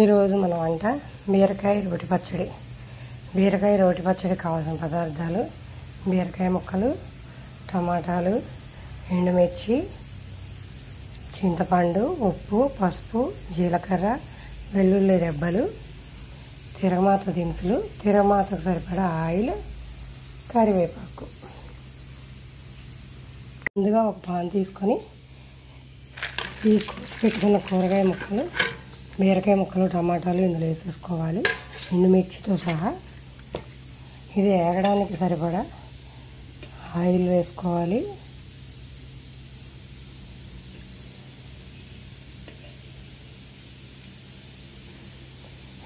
ఈరోజు మన వంట బీరకాయ రోటి పచ్చడి. బీరకాయ రోటి పచ్చడి కావాల్సిన పదార్థాలు: బీరకాయ ముక్కలు, టమాటాలు, ఎండుమిర్చి, చింతపండు, ఉప్పు, పసుపు, జీలకర్ర, వెల్లుల్లి రెబ్బలు, తిరగమాత దినుసులు, తిరగమాతకు సరిపడా ఆయిల్, కరివేపాకు. ముందుగా ఒక పాన్ తీసుకొని ఈ కోసి పెట్టుకున్న కూరగాయ ముక్కలు, బీరకాయ ముక్కలు, టమాటాలు ఇందులో వేసేసుకోవాలి, ఎండుమిర్చితో సహా. ఇది వేగడానికి సరిపడా ఆయిల్ వేసుకోవాలి.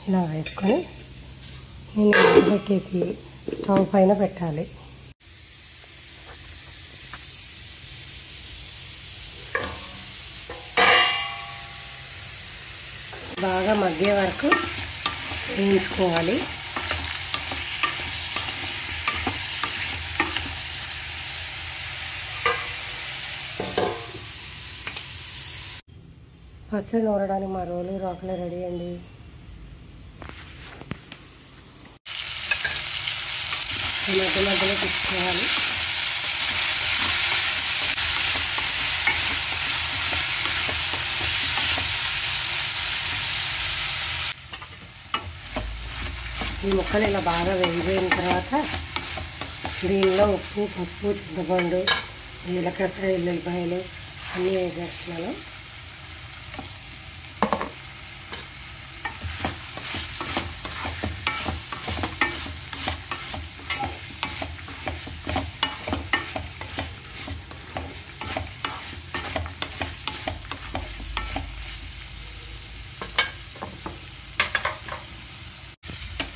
ఇలా వేసుకొని నేను పెట్టేసి స్టవ్ పైన పెట్టాలి. బాగా మగ్గే వరకు వేయించుకోవాలి. పచ్చడి నూరడానికి మా రోకలు రెడీ అండి. మధ్యలో తీసుకోవాలి. ఈ ముక్కలు ఇలా బాగా వేగిపోయిన తర్వాత దీనిలో ఉప్పు, పసుపు, చింతపండు, జీలకర్ర, ఎల్లుల్లిపాయలు అన్నీ వేసేస్తున్నాను.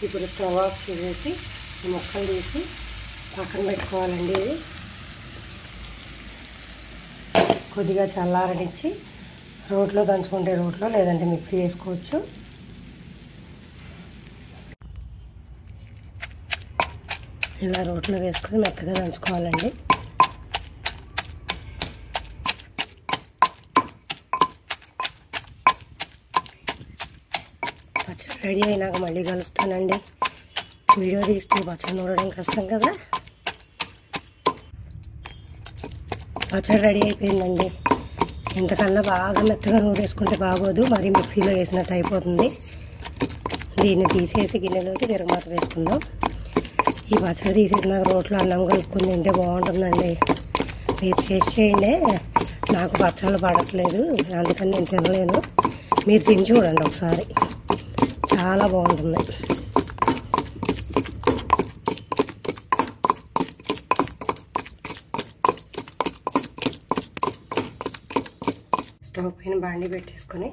ఇప్పుడు స్టవ్ ఆఫ్ చేసి ముక్కలు తీసి పక్కన పెట్టుకోవాలండి. ఇది కొద్దిగా చల్లారనిచ్చి రోట్లో దంచుకుంటే రోట్లో, లేదంటే మిక్సీ వేసుకోవచ్చు. ఇలా రోట్లో వేసుకొని మెత్తగా దంచుకోవాలండి. పచ్చడి రెడీ అయినాక మళ్ళీ కలుస్తానండి. వీడియో తీస్తే పచ్చడి నూరడం కష్టం కదా. పచ్చడి రెడీ అయిపోయిందండి. ఇంతకన్నా బాగా మెత్తగా నూరేసుకుంటే బాగోదు, మరీ మిక్సీలో వేసినట్టు అయిపోతుంది. దీన్ని తీసేసి గిన్నెలోకి తిరగమాత వేసుకుందాం. ఈ పచ్చడి తీసేసినాక రోట్లో అన్నం కలుపుకొని తింటే బాగుంటుందండి. మీరు టేస్ట్ చేయండి. నాకు పచ్చళ్ళు పడట్లేదు, అందుకని నేను తినలేను. మీరు తిని చూడండి ఒకసారి, చాలా బాగుంటుంది. స్టవ్ పైన బాండి పెట్టేసుకొని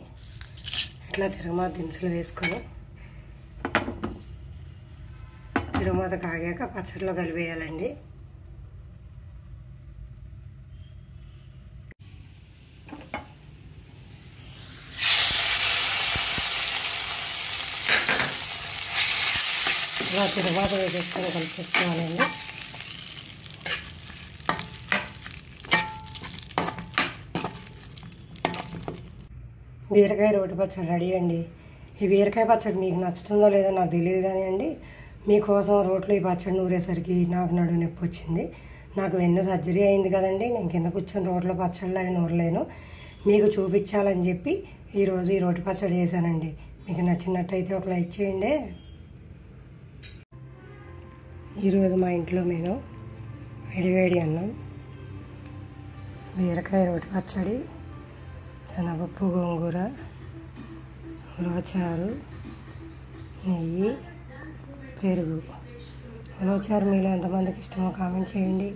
ఇట్లా తిరగమాత దినుసులు వేసుకొని తిరగమాత కాగాక పచ్చడిలో కలిపేయాలండి. ఇలా తిరగమాత వేసేసుకొని కలిపేసుకోవాలండి. బీరకాయ రోటి పచ్చడి రెడీ అండి. ఈ బీరకాయ పచ్చడి మీకు నచ్చుతుందో లేదో నాకు తెలియదు కానీ అండి, మీకోసం రోట్లో ఈ పచ్చడి నూరేసరికి నాకు నడుము నొప్పి వచ్చింది. నాకు వెన్ను సర్జరీ అయింది కదండి. నేను కింద కూర్చొని రోట్లో పచ్చళ్ళు అవి నూరలేను. మీకు చూపించాలని చెప్పి ఈరోజు ఈ రోటి పచ్చడి చేశానండి. మీకు నచ్చినట్టయితే ఒక లైక్ చేయండి. ఈరోజు మా ఇంట్లో నేను వేడివేడి అన్నం, బీరకాయ రోటి పచ్చడి, శనగపప్పు, గోంగూర, ఉలవచారు, నెయ్యి, పెరుగు. ఉలవచారు మీలో ఎంతమందికి ఇష్టమో కామెంట్ చేయండి.